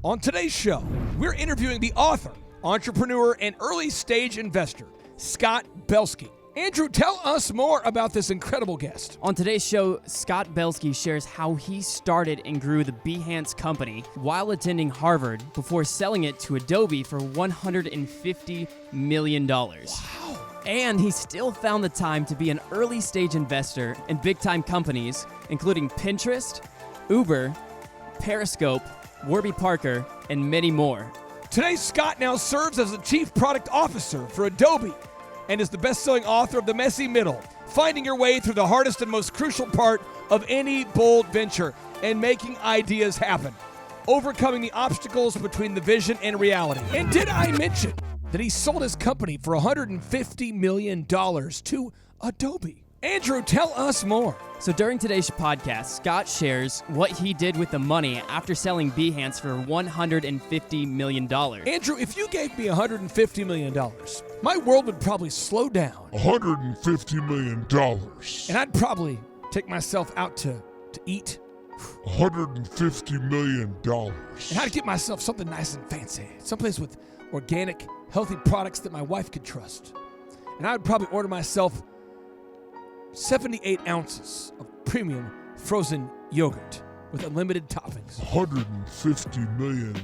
On today's show, we're interviewing the author, entrepreneur, and early-stage investor, Scott Belsky. Andrew, tell us more about this incredible guest. On today's show, Scott Belsky shares how he started and grew the Behance company while attending Harvard before selling it to Adobe for $150 million. Wow. And he still found the time to be an early-stage investor in big-time companies, including Pinterest, Uber, Periscope, Warby Parker, and many more. Today, Scott now serves as the Chief Product Officer for Adobe and is the best-selling author of The Messy Middle, finding your way through the hardest and most crucial part of any bold venture and making ideas happen, overcoming the obstacles between the vision and reality. And did I mention that he sold his company for $150 million to Adobe? Andrew, tell us more. So during today's podcast, Scott shares what he did with the money after selling Behance for $150 million. Andrew, if you gave me $150 million, my world would probably slow down. $150 million. And I'd probably take myself out to eat. $150 million. And I'd get myself something nice and fancy. Someplace with organic, healthy products that my wife could trust. And I would probably order myself 78 ounces of premium frozen yogurt with unlimited toppings. $150 million.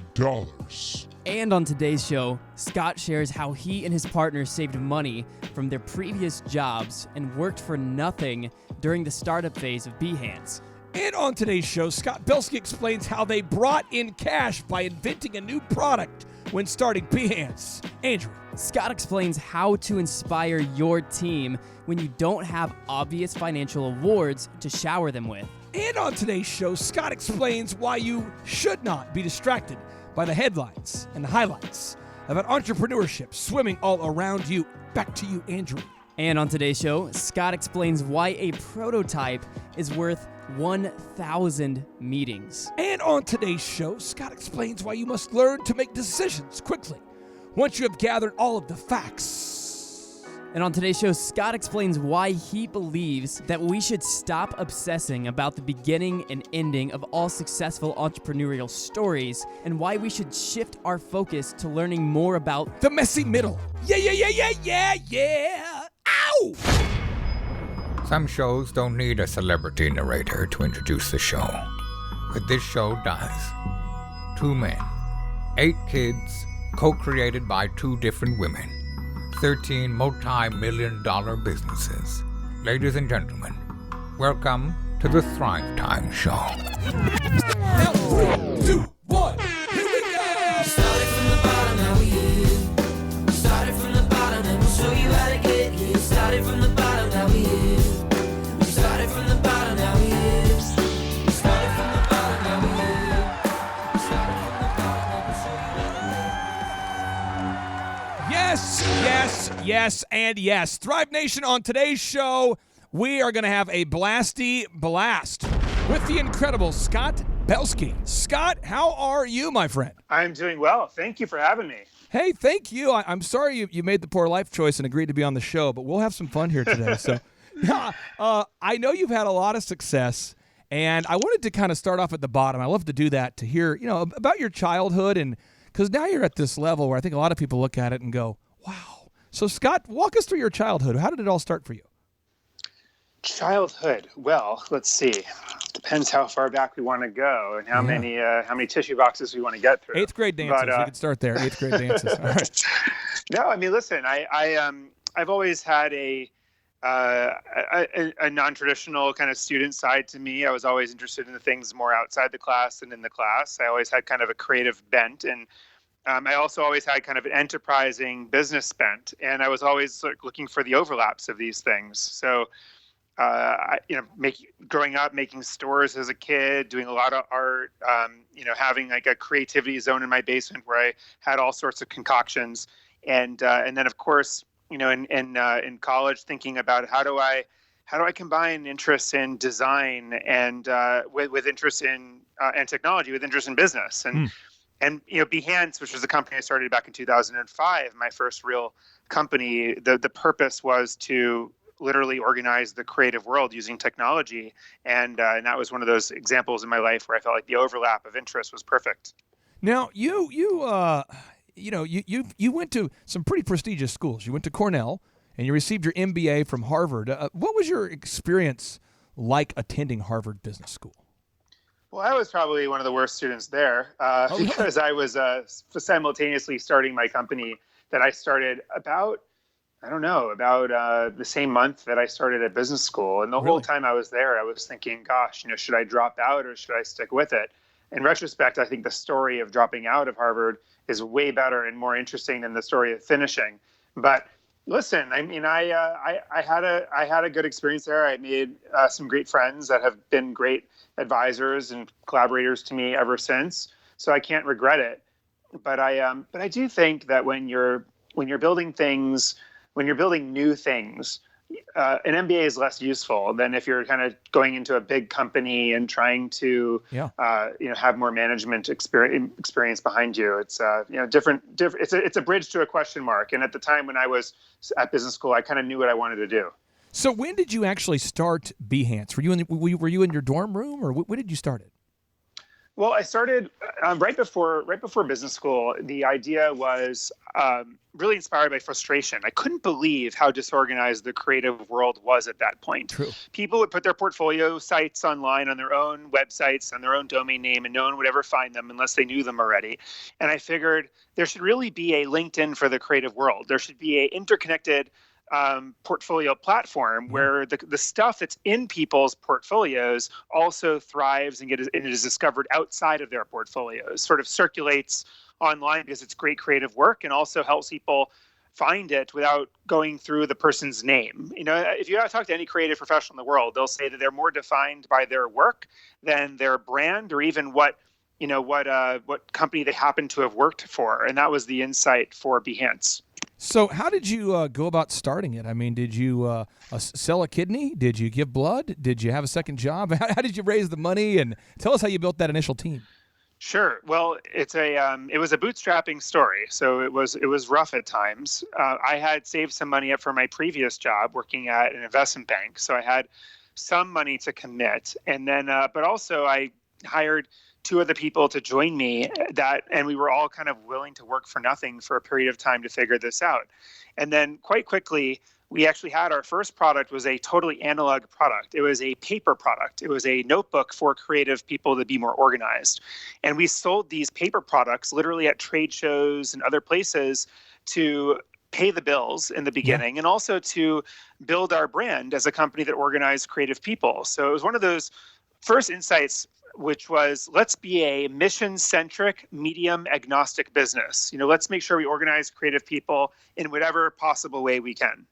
And on today's show, Scott shares how he and his partner saved money from their previous jobs and worked for nothing during the startup phase of Behance. And on today's show, Scott Belsky explains how they brought in cash by inventing a new product when starting Behance. Andrew. Scott explains how to inspire your team when you don't have obvious financial awards to shower them with. And on today's show, Scott explains why you should not be distracted by the headlines and the highlights about entrepreneurship swimming all around you. Back to you, Andrew. And on today's show, Scott explains why a prototype is worth 1,000 meetings. And on today's show, Scott explains why you must learn to make decisions quickly once you have gathered all of the facts. And on today's show, Scott explains why he believes that we should stop obsessing about the beginning and ending of all successful entrepreneurial stories and why we should shift our focus to learning more about the messy middle. Yeah. Ow! Some shows don't need a celebrity narrator to introduce the show, but this show does. 2 men, 8 kids, co-created by 2 different women, 13 multi-million-dollar businesses. Ladies and gentlemen, welcome to the Thrivetime Show. Now, 3, 2, 1, here we go! Started from the bottom, now we here. Started from the bottom, and we'll show you how to get here. Started from the bottom, now we here. Started from the bottom, now we here. Started from the bottom, now we here. Started from the bottom, now we'll show you how to Yes, and yes. Thrive Nation, on today's show, we are going to have a blasty blast with the incredible Scott Belsky. Scott, how are you, my friend? I'm doing well. Thank you for having me. Hey, thank you. I'm sorry you made the poor life choice and agreed to be on the show, but we'll have some fun here today. So, I know you've had a lot of success, and I wanted to kind of start off at the bottom. I love to do that, to hear, about your childhood, and because now you're at this level where I think a lot of people look at it and go, wow. So, Scott, walk us through your childhood. How did it all start for you? Childhood. Well, let's see. Depends how far back we want to go and how many tissue boxes we want to get through. 8th grade dances. We could start there. 8th grade dances. All right. No, I mean, listen. I've always had a non-traditional kind of student side to me. I was always interested in the things more outside the class than in the class. I always had kind of a creative bent, and I also always had kind of an enterprising business bent, and I was always looking for the overlaps of these things. So, growing up, making stores as a kid, doing a lot of art, having like a creativity zone in my basement where I had all sorts of concoctions, and then of course, in college, thinking about how do I combine interest in design and with interest in and technology with interest in business and Behance, which was a company I started back in 2005, my first real company. The purpose was to literally organize the creative world using technology, and that was one of those examples in my life where I felt like the overlap of interest was perfect. Now, you went to some pretty prestigious schools. You went to Cornell, and you received your MBA from Harvard. What was your experience like attending Harvard Business School? Well, I was probably one of the worst students there because I was simultaneously starting my company that I started about the same month that I started at business school. And the whole time I was there, I was thinking, gosh, should I drop out or should I stick with it? In retrospect, I think the story of dropping out of Harvard is way better and more interesting than the story of finishing. But listen, I mean, I had a good experience there. I made some great friends that have been great advisors and collaborators to me ever since. So I can't regret it. But I do think that when you're building things, when you're building new things, an MBA is less useful than if you're kind of going into a big company and trying to have more management experience behind you. It's different. It's a bridge to a question mark. And at the time when I was at business school, I kind of knew what I wanted to do. So when did you actually start Behance? Were you in your dorm room, or when did you start it? Well, I started right before business school. The idea was really inspired by frustration. I couldn't believe how disorganized the creative world was at that point. True. People would put their portfolio sites online on their own websites, on their own domain name, and no one would ever find them unless they knew them already. And I figured there should really be a LinkedIn for the creative world. There should be an interconnected portfolio platform where the stuff that's in people's portfolios also thrives and it is discovered outside of their portfolios, sort of circulates online because it's great creative work and also helps people find it without going through the person's name. If you talk to any creative professional in the world, they'll say that they're more defined by their work than their brand or even what company they happen to have worked for. And that was the insight for Behance. So how did you go about starting it? I mean, did you sell a kidney? Did you give blood? Did you have a second job? How did you raise the money? And tell us how you built that initial team. Sure. Well, it was a bootstrapping story, so it was rough at times. I had saved some money up for my previous job working at an investment bank, so I had some money to commit, and then but also I hired two other people to join me and we were all kind of willing to work for nothing for a period of time to figure this out. And then quite quickly, we actually had our first product was a totally analog product. It was a paper product. It was a notebook for creative people to be more organized. And we sold these paper products literally at trade shows and other places to pay the bills in the beginning and also to build our brand as a company that organized creative people. So it was one of those first insights, which was let's be a mission-centric, medium-agnostic business. Let's make sure we organize creative people in whatever possible way we can.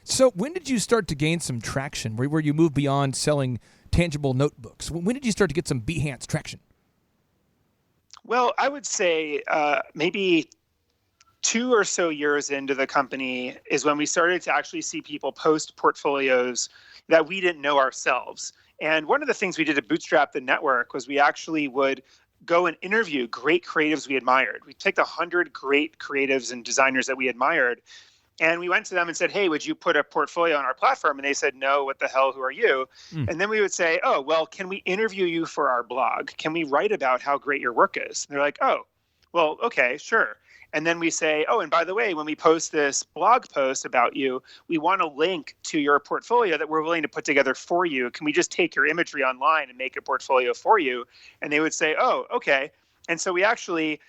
So when did you start to gain some traction where you moved beyond selling tangible notebooks? When did you start to get some Behance traction? Well, I would say maybe 2 or so years into the company is when we started to actually see people post portfolios that we didn't know ourselves. And one of the things we did to bootstrap the network was we actually would go and interview great creatives we admired. We'd take 100 great creatives and designers that we admired, and we went to them and said, hey, would you put a portfolio on our platform? And they said, no, what the hell, who are you? And then we would say, oh, well, can we interview you for our blog? Can we write about how great your work is? And they're like, oh, well, okay, sure. And then we say, oh, and by the way, when we post this blog post about you, we want a link to your portfolio that we're willing to put together for you. Can we just take your imagery online and make a portfolio for you? And they would say, oh, okay. And so we actually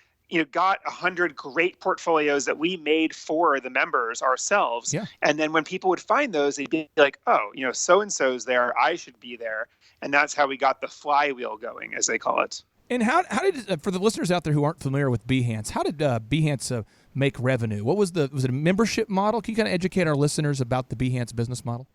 got 100 great portfolios that we made for the members ourselves. Yeah. And then when people would find those, they'd be like, oh, so-and-so's there, I should be there. And that's how we got the flywheel going, as they call it. And how did, for the listeners out there who aren't familiar with Behance, how did Behance make revenue? Was it a membership model? Can you kind of educate our listeners about the Behance business model?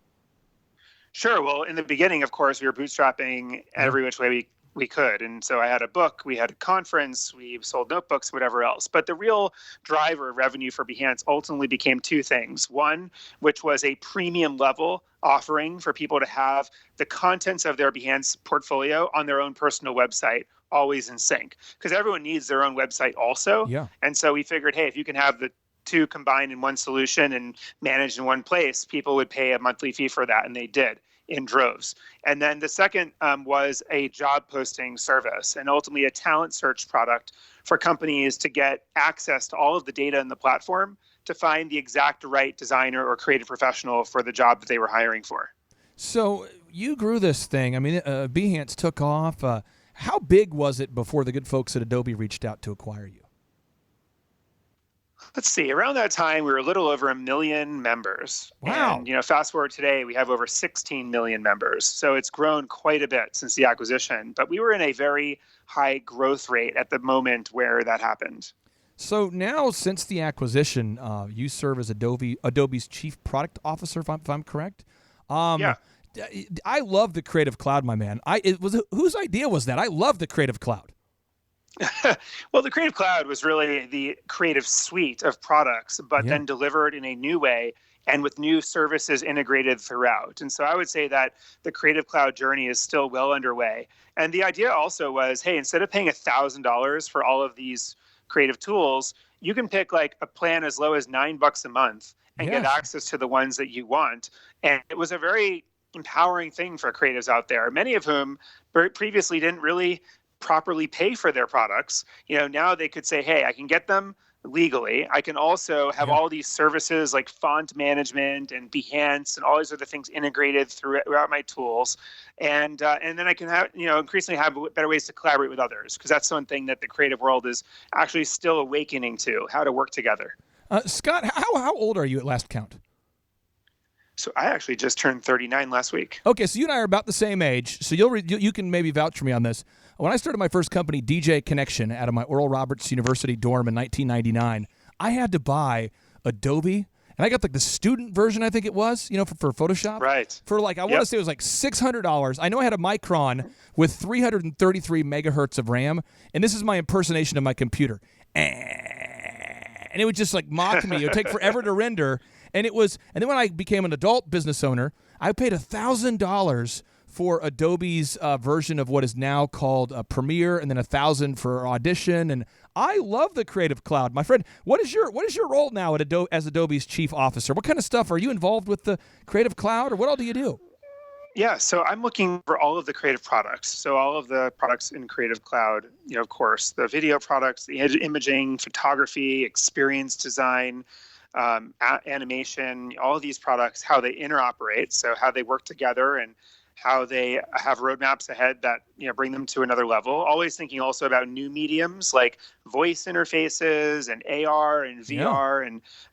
Sure. Well, in the beginning, of course, we were bootstrapping every which way we could. And so I had a book, we had a conference, we sold notebooks, whatever else. But the real driver of revenue for Behance ultimately became two things. One, which was a premium level offering for people to have the contents of their Behance portfolio on their own personal website, always in sync, because everyone needs their own website also. Yeah. And so we figured, hey, if you can have the two combined in one solution and managed in one place, people would pay a monthly fee for that, and they did. in droves. And then the second was a job posting service and ultimately a talent search product for companies to get access to all of the data in the platform to find the exact right designer or creative professional for the job that they were hiring for. So you grew this thing. I mean, Behance took off. How big was it before the good folks at Adobe reached out to acquire you? Let's see. Around that time, we were a little over 1 million members. Wow. And, fast forward today, we have over 16 million members. So it's grown quite a bit since the acquisition. But we were in a very high growth rate at the moment where that happened. So now, since the acquisition, you serve as Adobe's Chief Product Officer, if I'm correct. Yeah. I love the Creative Cloud, my man. Whose idea was that? I love the Creative Cloud. Well, the Creative Cloud was really the creative suite of products, but then delivered in a new way and with new services integrated throughout. And so I would say that the Creative Cloud journey is still well underway. And the idea also was, hey, instead of paying $1,000 for all of these creative tools, you can pick like a plan as low as $9 a month and get access to the ones that you want. And it was a very empowering thing for creatives out there, many of whom previously didn't really properly pay for their products. Now they could say, hey, I can get them legally. I can also have all these services like font management and Behance and all these other things integrated throughout my tools. And then I can have, increasingly have better ways to collaborate with others, because that's one thing that the creative world is actually still awakening to, how to work together. Scott, how old are you at last count? So I actually just turned 39 last week. Okay, so you and I are about the same age, so you can maybe vouch for me on this. When I started my first company, DJ Connection, out of my Oral Roberts University dorm in 1999, I had to buy Adobe, and I got like the student version, I think it was, for Photoshop. Right. For like, I want to say it was like $600. I know I had a Micron with 333 megahertz of RAM, and this is my impersonation of my computer. And it would just like mock me. It would take forever to render. And then when I became an adult business owner, I paid $1,000 for Adobe's version of what is now called Premiere, and then $1,000 for Audition. And I love the Creative Cloud, my friend. What is your role now at as Adobe's chief officer? What kind of stuff are you involved with the Creative Cloud, or what all do you do? Yeah, so I'm looking for all of the creative products. So all of the products in Creative Cloud, of course, the video products, the imaging, photography, experience design, animation, all of these products, how they interoperate, so how they work together and how they have roadmaps ahead that bring them to another level. Always thinking also about new mediums like voice interfaces and AR and VR,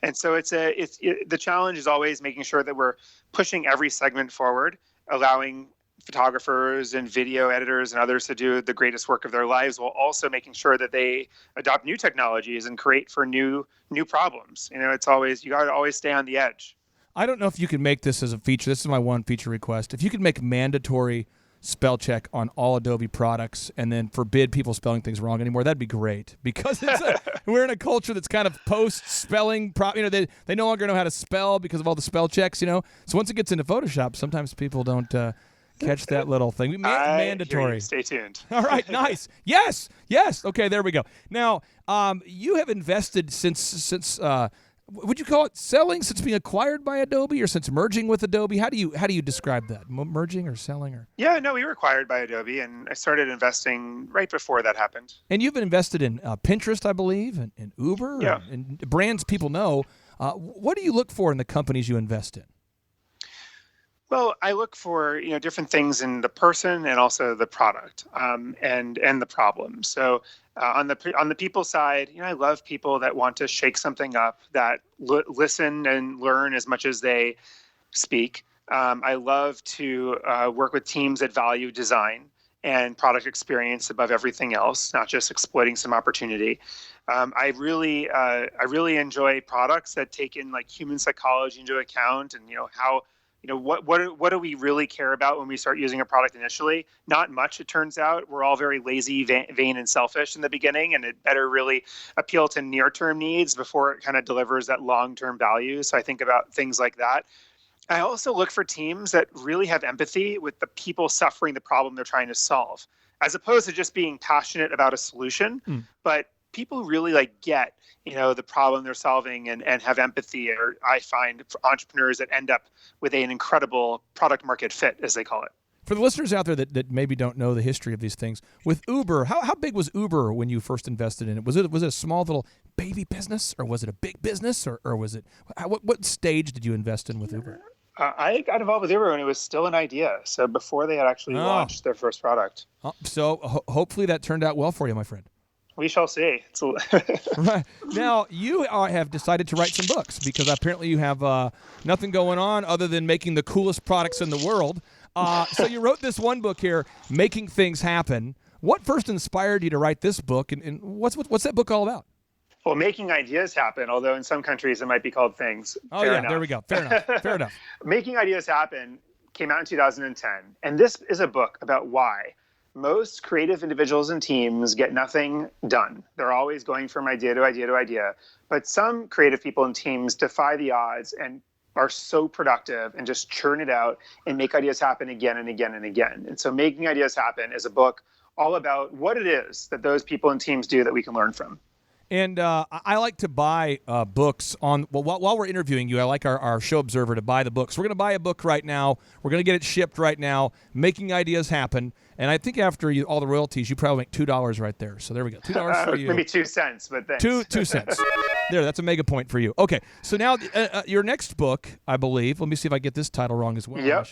and so the challenge is always making sure that we're pushing every segment forward, allowing photographers and video editors and others to do the greatest work of their lives, while also making sure that they adopt new technologies and create for new problems. It's always, you got to always stay on the edge. I don't know if you can make this as a feature. This is my one feature request. If you could make mandatory spell check on all Adobe products and then forbid people spelling things wrong anymore, that'd be great. Because we're in a culture that's kind of post-spelling. They no longer know how to spell because of all the spell checks, So once it gets into Photoshop, sometimes people don't catch that little thing. Mandatory. Stay tuned. All right, nice. Yes. Okay, there we go. Now, you have invested since would you call it selling, since being acquired by Adobe, or since merging with Adobe? How do you describe that? Merging or selling? Or Yeah, no, we were acquired by Adobe, and I started investing right before that happened. And you've invested in Pinterest, I believe, and Uber, and brands people know. What do you look for in the companies you invest in? Well, I look for different things in the person and also the product, and the problem. So on the people side, I love people that want to shake something up, that listen and learn as much as they speak. I love to work with teams that value design and product experience above everything else, not just exploiting some opportunity. I really enjoy products that take in like human psychology into account, and how. What do we really care about when we start using a product initially? Not much, it turns out. We're all very lazy, vain, and selfish in the beginning, and it better really appeal to near-term needs before it kind of delivers that long-term value. So I think about things like that. I also look for teams that really have empathy with the people suffering the problem they're trying to solve, as opposed to just being passionate about a solution, but people really like get, the problem they're solving and have empathy, or I find for entrepreneurs that end up with an incredible product market fit, as they call it. For the listeners out there that maybe don't know the history of these things, with Uber, how big was Uber when you first invested in it? Was it a small little baby business, or was it a big business, or was it, what stage did you invest in with Uber? I got involved with Uber when it was still an idea, so before they had actually launched their first product. So hopefully that turned out well for you, my friend. We shall see. Right. Now, you have decided to write some books because apparently you have nothing going on other than making the coolest products in the world. So you wrote this one book here, Making Things Happen. What first inspired you to write this book, and what's that book all about? Well, making ideas happen, although in some countries it might be called things. Oh, Fair yeah, enough. there we go. Fair enough. Fair enough. Making Ideas Happen came out in 2010, and this is a book about why most creative individuals and teams get nothing done. They're always going from idea to idea to idea, but some creative people and teams defy the odds and are so productive and just churn it out and make ideas happen again and again and again. And so Making Ideas Happen is a book all about what it is that those people and teams do that we can learn from. And I like to buy books while we're interviewing you. I like our show observer to buy the books. We're going to buy a book right now. We're going to get it shipped right now. Making Ideas Happen. And I think after all the royalties, you probably make $2 right there. So there we go. $2 for you. Maybe 2 cents, but thanks. 2 cents. There, that's a mega point for you. Okay, so now your next book, I believe. Let me see if I get this title wrong as well. Yep.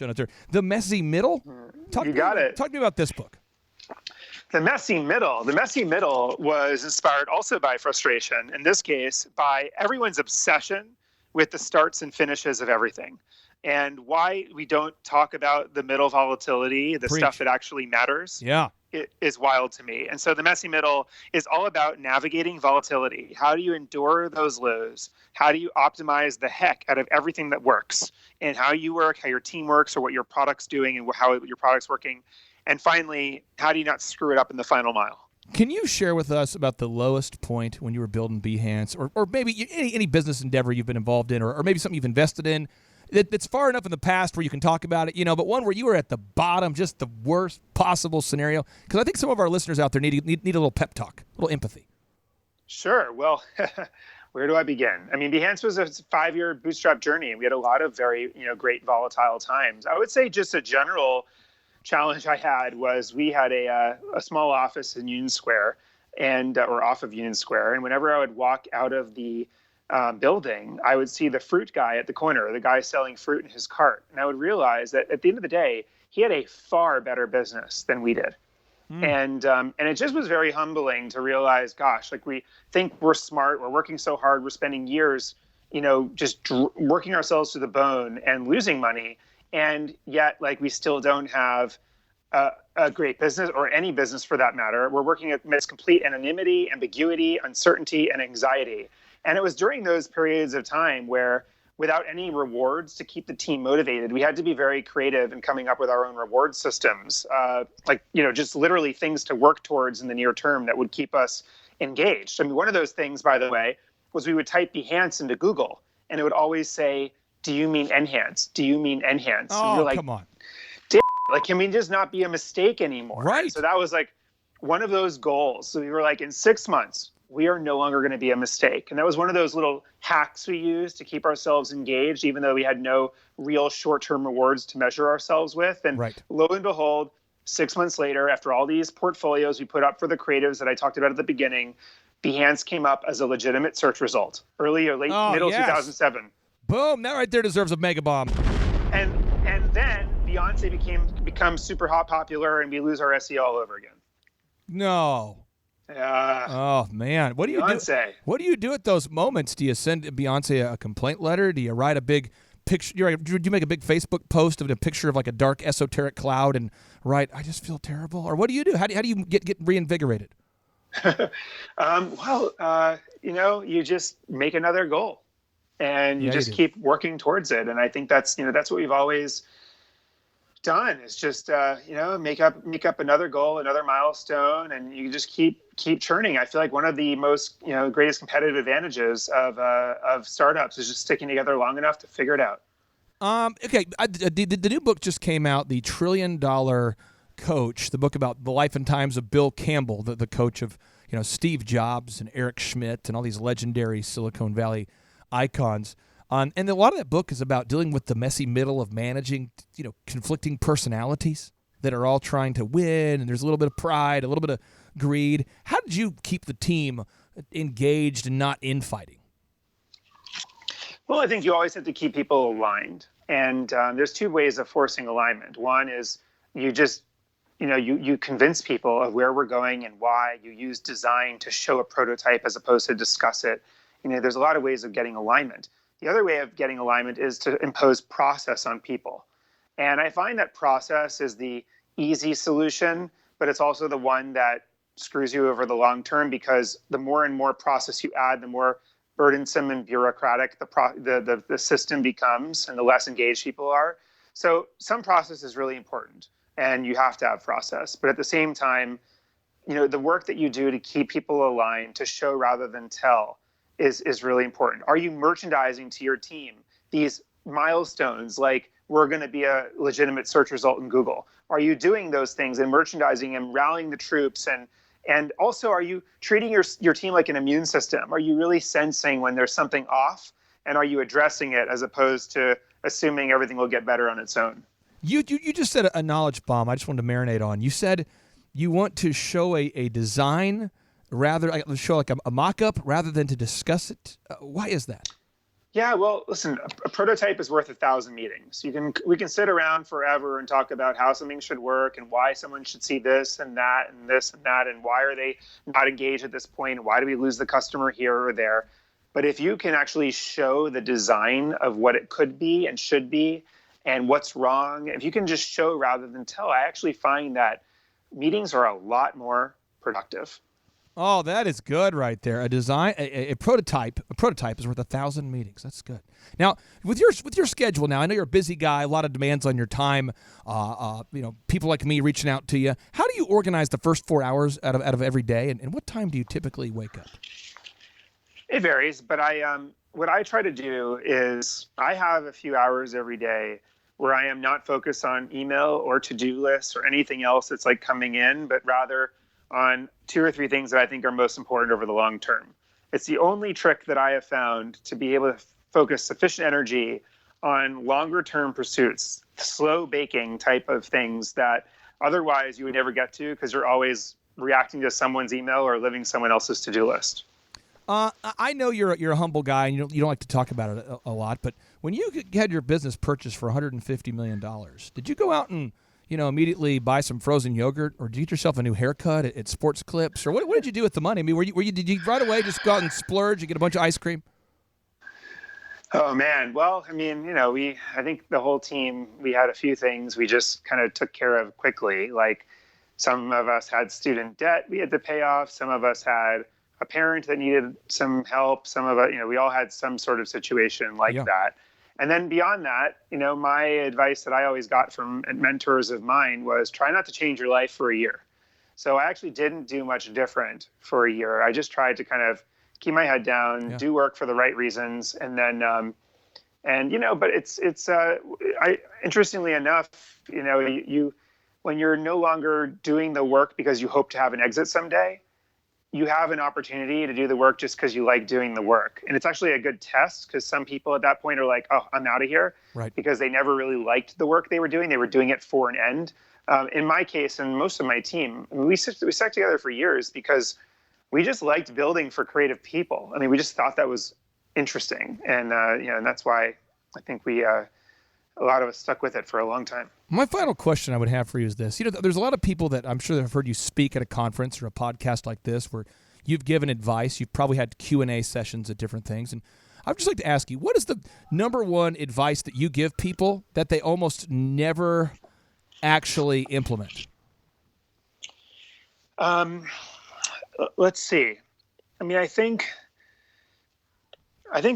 The Messy Middle. You got it. Talk to me about this book. The Messy Middle. The Messy Middle was inspired also by frustration, in this case, by everyone's obsession with the starts and finishes of everything. And why we don't talk about the middle volatility, the Preach. stuff that actually matters, it is wild to me. And so the Messy Middle is all about navigating volatility. How do you endure those lows? How do you optimize the heck out of everything that works? And how you work, how your team works, or what your product's doing and how your product's working. And finally, how do you not screw it up in the final mile? Can you share with us about the lowest point when you were building Behance, or maybe any business endeavor you've been involved in, or maybe something you've invested in that's far enough in the past where you can talk about it, but one where you were at the bottom, just the worst possible scenario? Because I think some of our listeners out there need a little pep talk, a little empathy. Sure. Well, where do I begin? I mean, Behance was a 5-year bootstrap journey, and we had a lot of very, great volatile times. I would say just a general challenge I had was we had a small office in Union Square, or off of Union Square, and whenever I would walk out of the building, I would see the fruit guy at the corner, the guy selling fruit in his cart, and I would realize that at the end of the day, he had a far better business than we did. And it just was very humbling to realize, gosh, like we think we're smart, we're working so hard, we're spending years, just working ourselves to the bone and losing money. And yet, like, we still don't have a great business, or any business for that matter. We're working amidst complete anonymity, ambiguity, uncertainty, and anxiety. And it was during those periods of time where, without any rewards to keep the team motivated, we had to be very creative in coming up with our own reward systems, just literally things to work towards in the near term that would keep us engaged. I mean, one of those things, by the way, was we would type Behance into Google, and it would always say, "Do you mean Enhance? Do you mean Enhance?" Oh, and you're like, come on. Like, can we just not be a mistake anymore? Right. So that was like one of those goals. So we were like, in 6 months, we are no longer going to be a mistake. And that was one of those little hacks we used to keep ourselves engaged, even though we had no real short-term rewards to measure ourselves with. And lo and behold, 6 months later, after all these portfolios we put up for the creatives that I talked about at the beginning, Behance came up as a legitimate search result. Middle 2007. Boom! That right there deserves a mega bomb. And then Beyonce becomes super popular, and we lose our SEO all over again. No. Oh man, what do you do? What do you do at those moments? Do you send Beyonce a complaint letter? Do you write a big picture? Do you make a big Facebook post of a picture of like a dark esoteric cloud and write, "I just feel terrible"? Or what do you do? How do you get reinvigorated? You just make another goal. And you just keep working towards it. And I think that's what we've always done, is just, make up another goal, another milestone, and you just keep churning. I feel like one of the most, greatest competitive advantages of startups is just sticking together long enough to figure it out. Okay. The new book just came out, The $1 Trillion Coach, the book about the life and times of Bill Campbell, the coach of Steve Jobs and Eric Schmidt and all these legendary Silicon Valley icons. And a lot of that book is about dealing with the messy middle of managing, conflicting personalities that are all trying to win, and there's a little bit of pride, a little bit of greed. How did you keep the team engaged and not infighting? Well, I think you always have to keep people aligned. And there's two ways of forcing alignment. One is you just, you convince people of where we're going and why. You use design to show a prototype as opposed to discuss it. There's a lot of ways of getting alignment. The other way of getting alignment is to impose process on people. And I find that process is the easy solution, but it's also the one that screws you over the long term, because the more and more process you add, the more burdensome and bureaucratic the system becomes, and the less engaged people are. So some process is really important, and you have to have process. But at the same time, the work that you do to keep people aligned, to show rather than tell, is really important. Are you merchandising to your team these milestones, like we're going to be a legitimate search result in Google? Are you doing those things and merchandising and rallying the troops? And also, are you treating your team like an immune system? Are you really sensing when there's something off? And are you addressing it as opposed to assuming everything will get better on its own? You just said a knowledge bomb I just wanted to marinate on. You said you want to show a design, show like a mock-up rather than to discuss it. Why is that? Yeah, well, listen, a prototype is worth 1,000 meetings. We can sit around forever and talk about how something should work and why someone should see this and that and this and that, and why are they not engaged at this point? Why do we lose the customer here or there? But if you can actually show the design of what it could be and should be and what's wrong, if you can just show rather than tell, I actually find that meetings are a lot more productive. Oh, that is good right there. A prototype is worth 1,000 meetings. That's good. Now, with your schedule now, I know you're a busy guy, a lot of demands on your time. People like me reaching out to you. How do you organize the first 4 hours out of every day, and what time do you typically wake up? It varies, but what I try to do is I have a few hours every day where I am not focused on email or to-do lists or anything else that's like coming in, but rather on 2 or 3 things that I think are most important over the long term. It's the only trick that I have found to be able to focus sufficient energy on longer term pursuits, slow baking type of things that otherwise you would never get to because you're always reacting to someone's email or living someone else's to-do list. I know you're a humble guy and you don't like to talk about it a lot, but when you had your business purchased for $150 million, did you go out and immediately buy some frozen yogurt, or did you get yourself a new haircut at Sports Clips, or what did you do with the money? I mean, did you right away just go out and splurge and get a bunch of ice cream? Oh man, well, I mean, I think the whole team, we had a few things we just kind of took care of quickly. Like some of us had student debt we had to pay off. Some of us had a parent that needed some help. Some of us, we all had some sort of situation like that. And then beyond that, my advice that I always got from mentors of mine was try not to change your life for a year. So I actually didn't do much different for a year. I just tried to kind of keep my head down, do work for the right reasons. And then, but it's interestingly enough, when you're no longer doing the work because you hope to have an exit someday, you have an opportunity to do the work just because you like doing the work. And it's actually a good test because some people at that point are like, oh, I'm out of here. Right. Because they never really liked the work they were doing. They were doing it for an end. In my case, and most of my team, we stuck together for years because we just liked building for creative people. I mean, we just thought that was interesting. And, and that's why I think a lot of us stuck with it for a long time. My final question I would have for you is this. There's a lot of people that I'm sure that have heard you speak at a conference or a podcast like this where you've given advice. You've probably had Q&A sessions at different things. And I'd just like to ask you, what is the number one advice that you give people that they almost never actually implement? Let's see. I mean, I think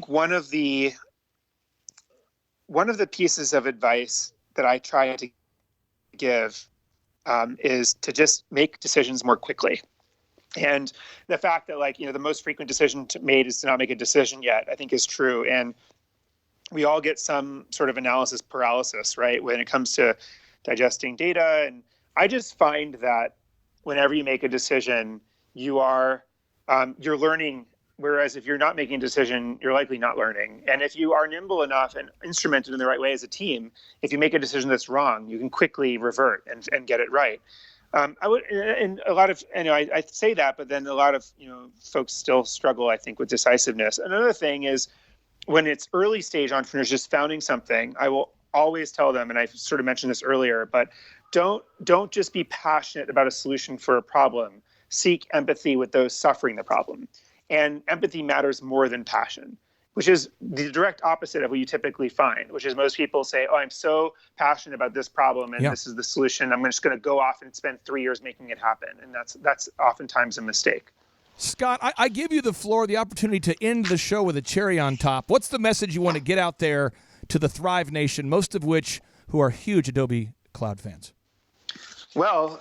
one of the pieces of advice that I try to give is to just make decisions more quickly. And the fact that the most frequent decision made is to not make a decision yet, I think is true. And we all get some sort of analysis paralysis, right? When it comes to digesting data. And I just find that whenever you make a decision, you're learning. Whereas if you're not making a decision, you're likely not learning. And if you are nimble enough and instrumented in the right way as a team, if you make a decision that's wrong, you can quickly revert and get it right. I would, and a lot of, I say that, but then a lot of, folks still struggle, I think, with decisiveness. Another thing is when it's early stage entrepreneurs just founding something, I will always tell them, and I sort of mentioned this earlier, but don't just be passionate about a solution for a problem. Seek empathy with those suffering the problem. And empathy matters more than passion, which is the direct opposite of what you typically find, which is most people say, I'm so passionate about this problem and this is the solution. I'm just going to go off and spend 3 years making it happen. And that's oftentimes a mistake. Scott, I give you the floor, the opportunity to end the show with a cherry on top. What's the message you want to get out there to the Thrive Nation, most of which who are huge Adobe Cloud fans? Well,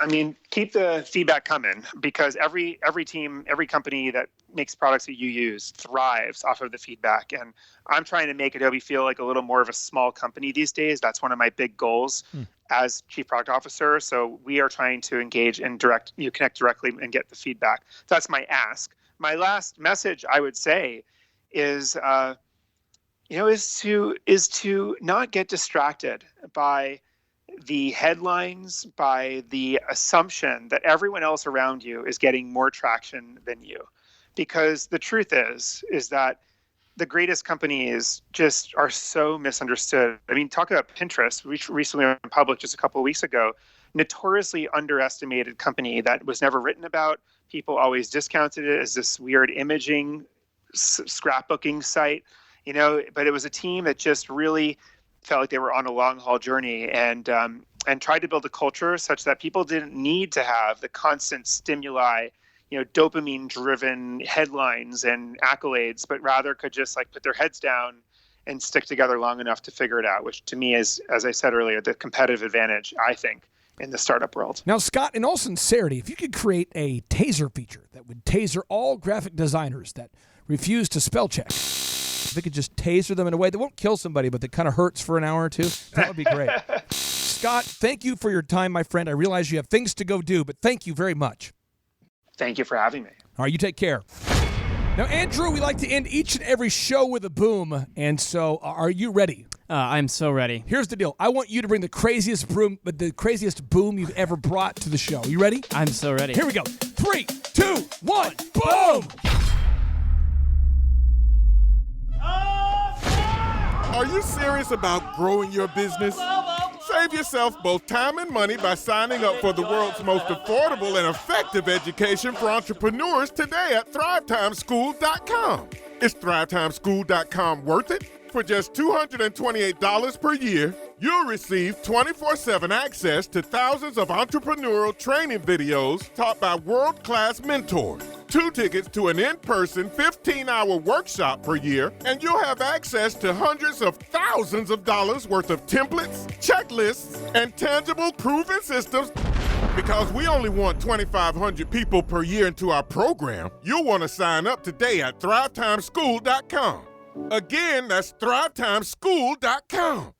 keep the feedback coming, because every team, every company that makes products that you use thrives off of the feedback. And I'm trying to make Adobe feel like a little more of a small company these days. That's one of my big goals as Chief Product Officer. So we are trying to engage and connect directly and get the feedback. That's my ask. My last message, I would say, is to not get distracted by the headlines, by the assumption that everyone else around you is getting more traction than you. Because the truth is that the greatest companies just are so misunderstood. Talk about Pinterest, which recently went public just a couple of weeks ago, notoriously underestimated company that was never written about. People always discounted it as this weird imaging, scrapbooking site, but it was a team that just really felt like they were on a long haul journey and tried to build a culture such that people didn't need to have the constant stimuli, dopamine driven headlines and accolades, but rather could just put their heads down and stick together long enough to figure it out, which to me is, as I said earlier, the competitive advantage, I think, in the startup world. Now, Scott, in all sincerity, if you could create a taser feature that would taser all graphic designers that refuse to spell check, if it could just taser them in a way that won't kill somebody, but that kind of hurts for an hour or two, that would be great. Scott, thank you for your time, my friend. I realize you have things to go do, but thank you very much. Thank you for having me. All right, you take care. Now, Andrew, we like to end each and every show with a boom, and so are you ready? I'm so ready. Here's the deal. I want you to bring the craziest boom you've ever brought to the show. You ready? I'm so ready. Here we go. 3, 2, 1, boom! Are you serious about growing your business? Save yourself both time and money by signing up for the world's most affordable and effective education for entrepreneurs today at ThriveTimeSchool.com. Is ThriveTimeSchool.com worth it? For just $228 per year, you'll receive 24/7 access to thousands of entrepreneurial training videos taught by world-class mentors, 2 tickets to an in-person 15-hour workshop per year, and you'll have access to hundreds of thousands of dollars worth of templates, checklists, and tangible proven systems. Because we only want 2,500 people per year into our program, you'll want to sign up today at ThriveTimeSchool.com. Again, that's ThriveTimeSchool.com.